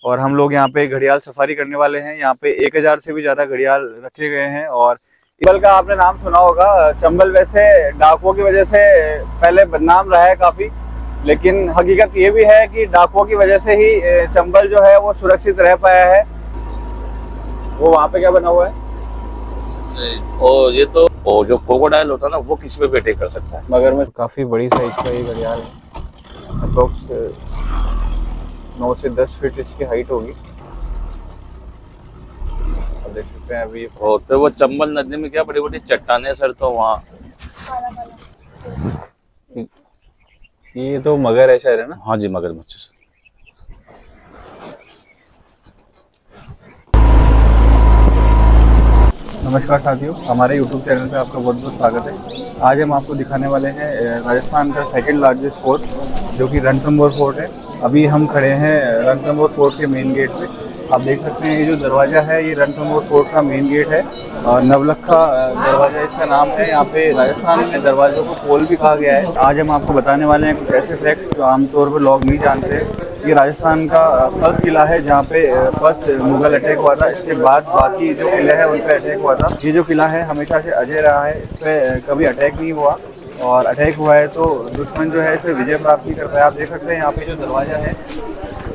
और हम लोग यहाँ पे घड़ियाल सफारी करने वाले हैं। यहाँ पे 1000 से भी ज्यादा घड़ियाल रखे गए हैं। और चंबल का आपने नाम सुना होगा। चंबल वैसे डाकुओं की वजह से पहले बदनाम रहा है काफी, लेकिन हकीकत ये भी है कि डाकुओं की वजह से ही चंबल जो है वो सुरक्षित रह पाया है। वो वहाँ पे क्या बना हुआ है? और ये तो जो क्रोकोडाइल होता है ना, वो किसी पे भी अटैक कर सकता है। मगरमच्छ काफी बड़ी साइज का ये घड़ियाल है। अप्रोक्स 9 से 10 फीट इसकी हाइट होगी। आप देख सकते हैं अभी। और तो वो चंबल नदी में क्या बड़ी बड़ी चट्टाने सर, तो वहाँ ये तो मगर है शायद, है ना? हाँ जी, मगरमच्छ सर। नमस्कार साथियों, हमारे YouTube चैनल पे आपका बहुत बहुत स्वागत है। आज हम आपको दिखाने वाले हैं राजस्थान का सेकंड लार्जेस्ट फोर्ट, जो कि रणथंभौर फोर्ट है। अभी हम खड़े हैं रणथंभौर फोर्ट के मेन गेट पे। आप देख सकते हैं ये जो दरवाज़ा है ये रणथंभौर फोर्ट का मेन गेट है। नवलखा दरवाज़ा इसका नाम है। यहाँ पे राजस्थान में दरवाज़ों को पोल भी कहा गया है। आज हम आपको बताने वाले हैं कुछ ऐसे फैक्ट्स जो आमतौर पर लोग नहीं जानते। ये राजस्थान का फर्स्ट किला है जहाँ पे फर्स्ट मुगल अटैक हुआ था। इसके बाद बाकी जो किले हैं उन पे अटैक हुआ था। ये जो किला है हमेशा से अजय रहा है, इस पर कभी अटैक नहीं हुआ, और अटैक हुआ है तो दुश्मन जो है इसे विजय प्राप्त नहीं कर पाया। आप देख सकते हैं यहाँ पे जो दरवाज़ा है,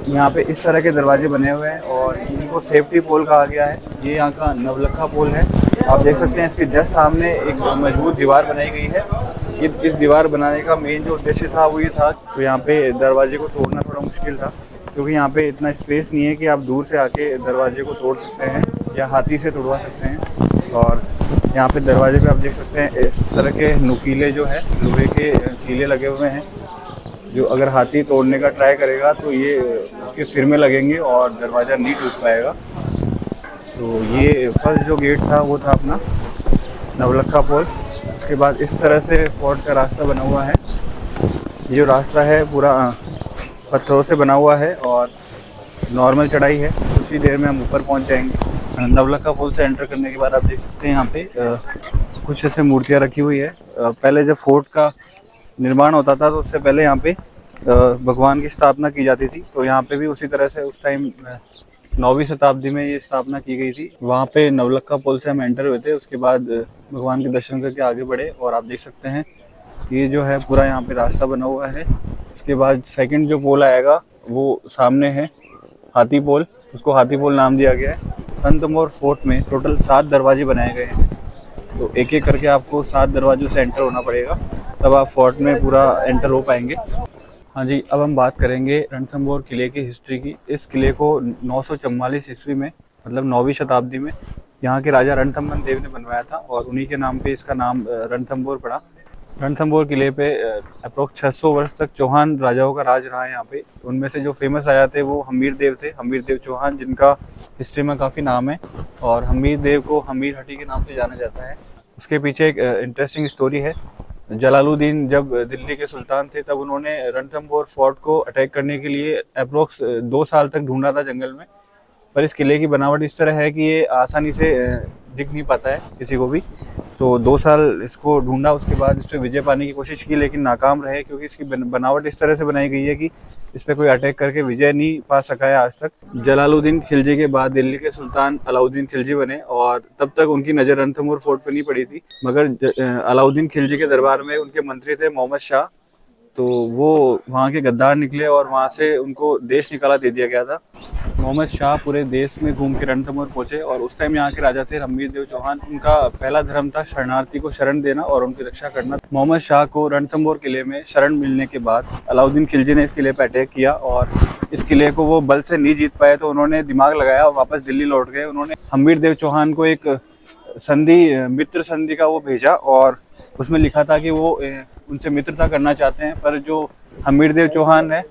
यहाँ पे इस तरह के दरवाजे बने हुए हैं और इनको सेफ्टी पोल कहा गया है। ये यहाँ का नवलखा पोल है। आप देख सकते हैं इसके जस्ट सामने एक मजबूत दीवार बनाई गई है। इस दीवार बनाने का मेन जो उद्देश्य था वो ये था, तो यहाँ पे दरवाजे को तोड़ना थोड़ा मुश्किल था, क्योंकि यहाँ पे इतना स्पेस नहीं है कि आप दूर से आके दरवाजे को तोड़ सकते हैं या हाथी से तोड़वा सकते हैं। और यहाँ पे दरवाजे पे आप देख सकते हैं इस तरह के नुकीले जो है लोहे के कीले लगे हुए हैं, जो अगर हाथी तोड़ने का ट्राई करेगा तो ये उसके सिर में लगेंगे और दरवाज़ा नहीं टूट पाएगा। तो ये फर्स्ट जो गेट था वो था अपना नवलखा पोल। उसके बाद इस तरह से फोर्ट का रास्ता बना हुआ है। ये जो रास्ता है पूरा पत्थरों से बना हुआ है और नॉर्मल चढ़ाई है। उसी देर में हम ऊपर पहुंच जाएंगे। नवलखा पोल से एंटर करने के बाद आप देख सकते हैं यहाँ पे कुछ ऐसे मूर्तियाँ रखी हुई है। पहले जब फोर्ट का निर्माण होता था तो उससे पहले यहाँ पे भगवान की स्थापना की जाती थी। तो यहाँ पे भी उसी तरह से उस टाइम 9वीं शताब्दी में ये स्थापना की गई थी। वहाँ पे नवलखा पुल से हम एंटर हुए थे। उसके बाद भगवान के दर्शन करके आगे बढ़े और आप देख सकते हैं ये जो है पूरा यहाँ पे रास्ता बना हुआ है। उसके बाद सेकंड जो पोल आएगा वो सामने है हाथी पोल, उसको हाथी पोल नाम दिया गया है। रणथंभौर फोर्ट में टोटल 7 दरवाजे बनाए गए हैं, तो एक एक करके आपको 7 दरवाजों से एंटर होना पड़ेगा, तब आप फोर्ट में पूरा एंटर हो पाएंगे। हाँ जी, अब हम बात करेंगे रणथंभौर किले की हिस्ट्री की। इस किले को 944 ईस्वी में, मतलब 9वीं शताब्दी में यहाँ के राजा रणथंभन देव ने बनवाया था और उन्हीं के नाम पे इसका नाम रणथंभौर पड़ा। रणथंभौर किले पे अप्रोक्स 600 वर्ष तक चौहान राजाओं का राज रहा है यहाँ पे। उनमें से जो फेमस राजा थे वो हमीर देव थे, हमीर देव चौहान, जिनका हिस्ट्री में काफ़ी नाम है और हमीर देव को हमीर हटी के नाम से जाना जाता है। उसके पीछे एक इंटरेस्टिंग स्टोरी है। जलालुद्दीन जब दिल्ली के सुल्तान थे तब उन्होंने रणथंभौर फोर्ट को अटैक करने के लिए अप्रोक्स 2 साल तक ढूंढा था जंगल में, पर इस किले की बनावट इस तरह है कि ये आसानी से दिख नहीं पाता है किसी को भी। तो 2 साल इसको ढूंढा, उसके बाद इस पर विजय पाने की कोशिश की लेकिन नाकाम रहे, क्योंकि इसकी बनावट इस तरह से बनाई गई है कि इस पर कोई अटैक करके विजय नहीं पा सका है आज तक। जलालुद्दीन खिलजी के बाद दिल्ली के सुल्तान अलाउद्दीन खिलजी बने और तब तक उनकी नज़र रणथंभौर फोर्ट पर नहीं पड़ी थी, मगर अलाउद्दीन खिलजी के दरबार में उनके मंत्री थे मोहम्मद शाह, तो वो वहाँ के गद्दार निकले और वहाँ से उनको देश निकाला दे दिया गया था। मोहम्मद शाह पूरे देश में घूम के रणथंभौर पहुंचे और उस टाइम यहाँ के राजा थे हमीर देव चौहान। उनका पहला धर्म था शरणार्थी को शरण देना और उनकी रक्षा करना। मोहम्मद शाह को रणथंभौर किले में शरण मिलने के बाद अलाउद्दीन खिलजी ने इस किले पर अटैक किया और इस किले को वो बल से नहीं जीत पाए, तो उन्होंने दिमाग लगाया और वापस दिल्ली लौट गए। उन्होंने हमीर देव चौहान को एक संधि, मित्र संधि का वो भेजा और उसमें लिखा था कि वो उनसे मित्रता करना चाहते हैं, पर जो हमीर देव चौहान है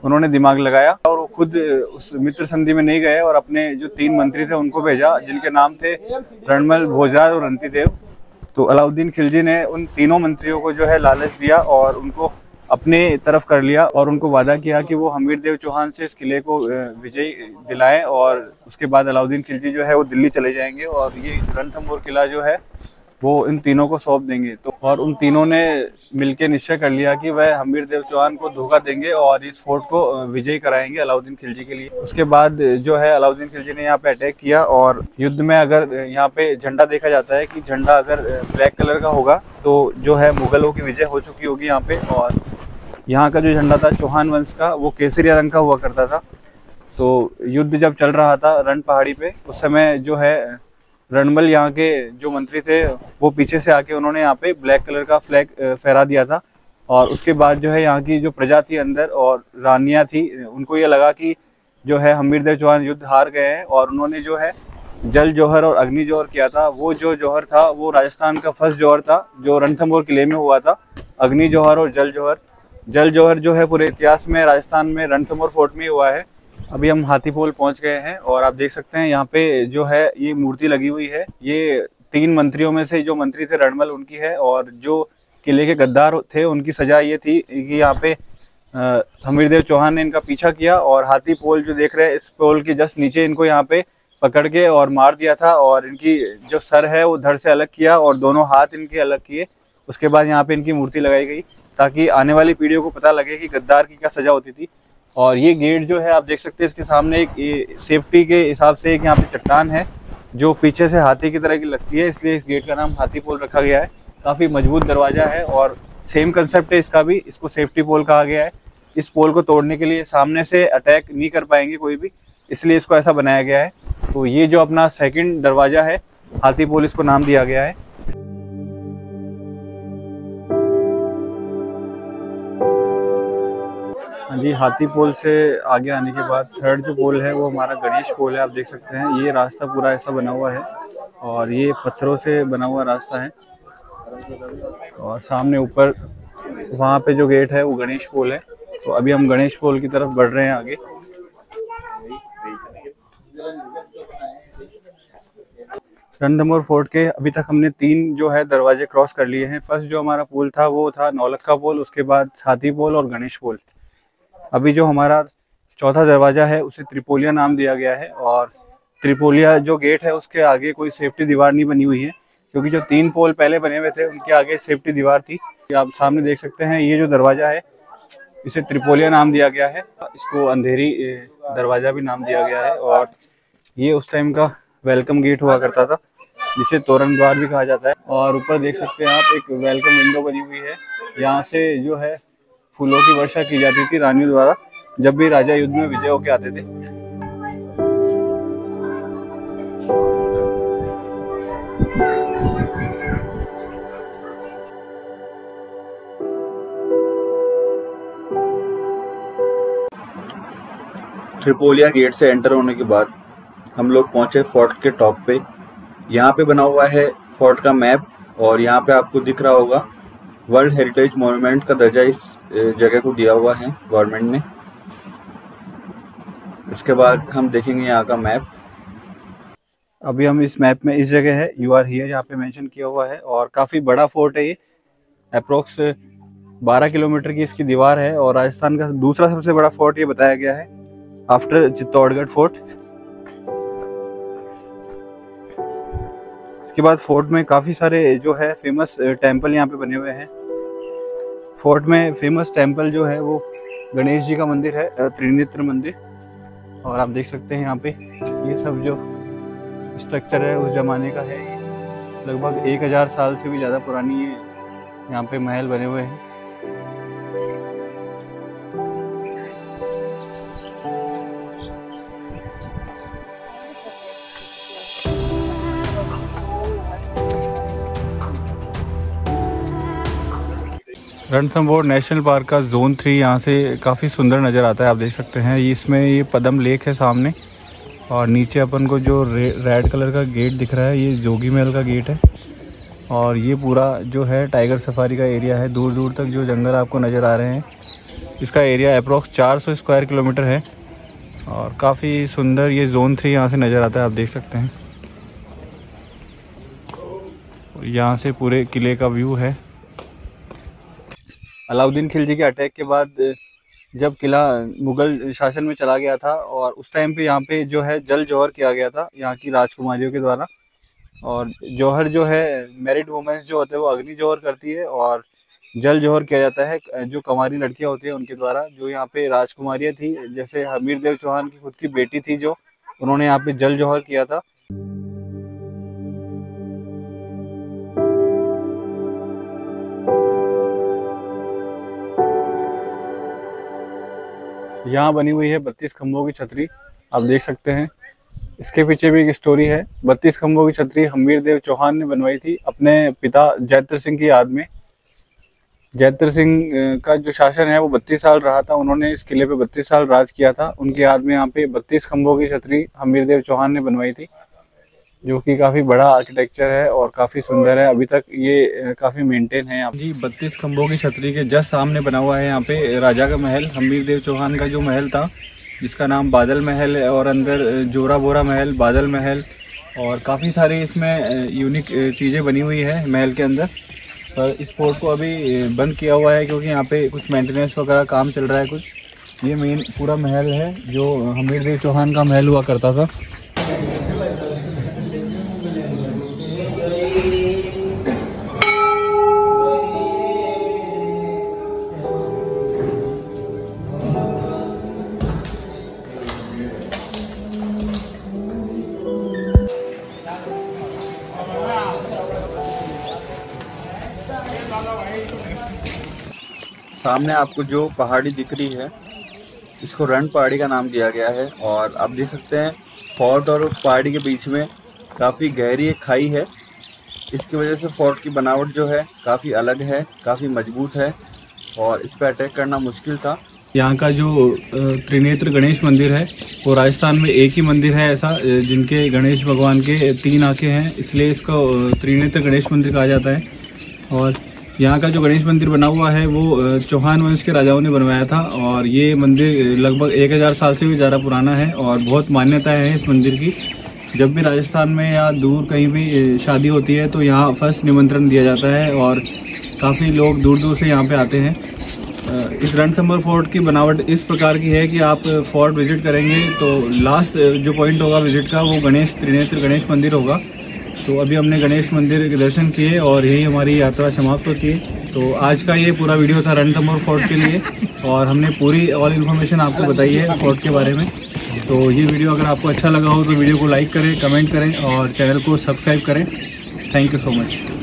उन्होंने दिमाग लगाया और वो खुद उस मित्र संधि में नहीं गए और अपने जो 3 मंत्री थे उनको भेजा, जिनके नाम थे रणमल, भोजराज और रंतीदेव। तो अलाउद्दीन खिलजी ने उन तीनों मंत्रियों को जो है लालच दिया और उनको अपने तरफ कर लिया और उनको वादा किया कि वो हमीर देव चौहान से इस किले को विजय दिलाएं और उसके बाद अलाउद्दीन खिलजी जो है वो दिल्ली चले जाएंगे और ये रणथंभौर किला जो है वो इन तीनों को सौंप देंगे। तो और उन तीनों ने मिलकर निश्चय कर लिया कि वह हमीर देव चौहान को धोखा देंगे और इस फोर्ट को विजयी कराएंगे अलाउद्दीन खिलजी के लिए। उसके बाद जो है अलाउद्दीन खिलजी ने यहाँ पे अटैक किया और युद्ध में अगर यहाँ पे झंडा देखा जाता है कि झंडा अगर ब्लैक कलर का होगा तो जो है मुगलों की विजय हो चुकी होगी यहाँ पे। और यहाँ का जो झंडा था चौहान वंश का वो केसरिया रंग का हुआ करता था। तो युद्ध जब चल रहा था रण पहाड़ी पे उस समय जो है रणमल यहाँ के जो मंत्री थे वो पीछे से आके उन्होंने यहाँ पे ब्लैक कलर का फ्लैग फहरा दिया था। और उसके बाद जो है यहाँ की जो प्रजा थी अंदर और रानियाँ थी उनको ये लगा कि जो है हमीर देव चौहान युद्ध हार गए हैं और उन्होंने जो है जल जौहर और अग्नि जौहर किया था। वो जो जौहर था वो राजस्थान का फर्स्ट जौहर था जो रणथंभौर किले में हुआ था। अग्नि जौहर और जल जौहर जो है पूरे इतिहास में राजस्थान में रणथंभौर फोर्ट में हुआ है। अभी हम हाथीपोल पहुंच गए हैं और आप देख सकते हैं यहाँ पे जो है ये मूर्ति लगी हुई है। ये 3 मंत्रियों में से जो मंत्री थे रणमल उनकी है और जो किले के गद्दार थे उनकी सजा ये थी कि यहाँ पे हमीर देव चौहान ने इनका पीछा किया और हाथी पोल जो देख रहे हैं इस पोल के जस्ट नीचे इनको यहाँ पे पकड़ के और मार दिया था और इनकी जो सर है वो धड़ से अलग किया और दोनों हाथ इनके अलग किए। उसके बाद यहाँ पे इनकी मूर्ति लगाई गई ताकि आने वाली पीढ़ियों को पता लगे कि गद्दार की क्या सजा होती थी। और ये गेट जो है आप देख सकते हैं इसके सामने एक सेफ्टी के हिसाब से एक यहाँ पे चट्टान है जो पीछे से हाथी की तरह की लगती है, इसलिए इस गेट का नाम हाथी पोल रखा गया है। काफ़ी मजबूत दरवाजा है और सेम कंसेप्ट है इसका भी, इसको सेफ्टी पोल कहा गया है। इस पोल को तोड़ने के लिए सामने से अटैक नहीं कर पाएंगे कोई भी, इसलिए इसको ऐसा बनाया गया है। तो ये जो अपना सेकंड दरवाजा है हाथी पोल इसको नाम दिया गया है। हाँ जी, हाथी पोल से आगे आने के बाद थर्ड जो पोल है वो हमारा गणेश पोल है। आप देख सकते हैं ये रास्ता पूरा ऐसा बना हुआ है और ये पत्थरों से बना हुआ रास्ता है और सामने ऊपर वहाँ पे जो गेट है वो गणेश पोल है। तो अभी हम गणेश पोल की तरफ बढ़ रहे हैं आगे। रणथंभौर फोर्ट के अभी तक हमने 3 जो है दरवाजे क्रॉस कर लिए हैं। फर्स्ट जो हमारा पोल था वो था नौलखा पोल, उसके बाद हाथी पोल और गणेश पोल। अभी जो हमारा चौथा दरवाजा है उसे त्रिपोलिया नाम दिया गया है और त्रिपोलिया जो गेट है उसके आगे कोई सेफ्टी दीवार नहीं बनी हुई है क्योंकि जो 3 पोल पहले बने हुए थे उनके आगे सेफ्टी दीवार थी। आप सामने देख सकते हैं ये जो दरवाजा है इसे त्रिपोलिया नाम दिया गया है, इसको अंधेरी दरवाजा भी नाम दिया गया है। और ये उस टाइम का वेलकम गेट हुआ करता था जिसे तोरण द्वार भी कहा जाता है। और ऊपर देख सकते हैं आप एक वेलकम विंडो बनी हुई है, यहाँ से जो है फूलों की वर्षा की जाती थी रानियों द्वारा जब भी राजा युद्ध में विजय होके आते थे। त्रिपोलिया गेट से एंटर होने के बाद हम लोग पहुंचे फोर्ट के टॉप पे। यहाँ पे बना हुआ है फोर्ट का मैप और यहाँ पे आपको दिख रहा होगा वर्ल्ड हेरिटेज मॉन्यूमेंट का दर्जा इस जगह को दिया हुआ है गवर्नमेंट ने। इसके बाद हम देखेंगे यहाँ का मैप। अभी हम इस मैप में इस जगह है यू आर हियर यहाँ पे मेंशन किया हुआ है और काफ़ी बड़ा फोर्ट है ये, अप्रोक्स 12 किलोमीटर की इसकी दीवार है और राजस्थान का दूसरा सबसे बड़ा फोर्ट ये बताया गया है आफ्टर चित्तौड़गढ़ फोर्ट। इसके बाद फोर्ट में काफ़ी सारे जो है फेमस टेम्पल यहाँ पे बने हुए हैं। फोर्ट में फेमस टेम्पल जो है वो गणेश जी का मंदिर है, त्रिनेत्र मंदिर। और आप देख सकते हैं यहाँ पे ये सब जो स्ट्रक्चर है उस जमाने का है, लगभग 1000 साल से भी ज़्यादा पुरानी ये यहाँ पे महल बने हुए हैं। रणथंभौर नेशनल पार्क का जोन 3 यहाँ से काफ़ी सुंदर नज़र आता है। आप देख सकते हैं इसमें ये पदम लेक है सामने और नीचे अपन को जो रेड कलर का गेट दिख रहा है ये जोगी महल का गेट है। और ये पूरा जो है टाइगर सफारी का एरिया है, दूर दूर तक जो जंगल आपको नज़र आ रहे हैं। इसका एरिया अप्रोक्स 400 स्क्वायर किलोमीटर है और काफ़ी सुंदर ये जोन 3 यहाँ से नज़र आता है। आप देख सकते हैं यहाँ से पूरे किले का व्यू है। अलाउद्दीन खिलजी के अटैक के बाद जब किला मुगल शासन में चला गया था और उस टाइम पे यहाँ पे जो है जल जौहर किया गया था यहाँ की राजकुमारियों के द्वारा। और जौहर जो है मैरिड वुमेन्स जो होते हैं वो अग्नि जौहर करती है, और जल जौहर किया जाता है जो कंवारी लड़कियां होती हैं उनके द्वारा, जो यहाँ पे राजकुमारियां थी, जैसे हमीर देव चौहान की खुद की बेटी थी जो, उन्होंने यहाँ पे जल जौहर किया था। यहाँ बनी हुई है 32 खंभों की छतरी, आप देख सकते हैं। इसके पीछे भी एक स्टोरी है। 32 खंभों की छतरी हमीर देव चौहान ने बनवाई थी अपने पिता जैत्र सिंह की याद में। जैत्र सिंह का जो शासन है वो 32 साल रहा था, उन्होंने इस किले पे 32 साल राज किया था। उनकी याद में यहाँ पे 32 खंभों की छतरी हमीर देव चौहान ने बनवाई थी, जो कि काफ़ी बड़ा आर्किटेक्चर है और काफ़ी सुंदर है। अभी तक ये काफ़ी मेंटेन है। जी 32 खंभों की छतरी के जस्ट सामने बना हुआ है यहाँ पे राजा का महल, हमीर देव चौहान का जो महल था, जिसका नाम बादल महल है, और अंदर जोरा बोरा महल, बादल महल, और काफ़ी सारी इसमें यूनिक चीज़ें बनी हुई है महल के अंदर। पर इस फोर्ट को अभी बंद किया हुआ है क्योंकि यहाँ पे कुछ मेंटेनेंस वगैरह काम चल रहा है कुछ। ये मेन पूरा महल है जो हमीर देव चौहान का महल हुआ करता था। सामने आपको जो पहाड़ी दिख रही है, इसको रण पहाड़ी का नाम दिया गया है, और आप देख सकते हैं फोर्ट और उस पहाड़ी के बीच में काफ़ी गहरी एक खाई है। इसकी वजह से फोर्ट की बनावट जो है काफ़ी अलग है, काफ़ी मजबूत है, और इस पर अटैक करना मुश्किल था। यहाँ का जो त्रिनेत्र गणेश मंदिर है वो राजस्थान में एक ही मंदिर है ऐसा जिनके गणेश भगवान के 3 आंखें हैं, इसलिए इसको त्रिनेत्र गणेश मंदिर कहा जाता है। और यहाँ का जो गणेश मंदिर बना हुआ है वो चौहान वंश के राजाओं ने बनवाया था, और ये मंदिर लगभग 1000 साल से भी ज़्यादा पुराना है, और बहुत मान्यताएं हैं इस मंदिर की। जब भी राजस्थान में या दूर कहीं भी शादी होती है तो यहाँ फर्स्ट निमंत्रण दिया जाता है, और काफ़ी लोग दूर दूर से यहाँ पे आते हैं। इस रणथंभौर फोर्ट की बनावट इस प्रकार की है कि आप फोर्ट विजिट करेंगे तो लास्ट जो पॉइंट होगा विजिट का वो त्रिनेत्र गणेश मंदिर होगा। तो अभी हमने गणेश मंदिर के दर्शन किए और यही हमारी यात्रा समाप्त होती है। तो आज का ये पूरा वीडियो था रणथंभौर फोर्ट के लिए, और हमने पूरी ऑल इन्फॉर्मेशन आपको बताई है फोर्ट के बारे में। तो ये वीडियो अगर आपको अच्छा लगा हो तो वीडियो को लाइक करें, कमेंट करें और चैनल को सब्सक्राइब करें। Thank you so much.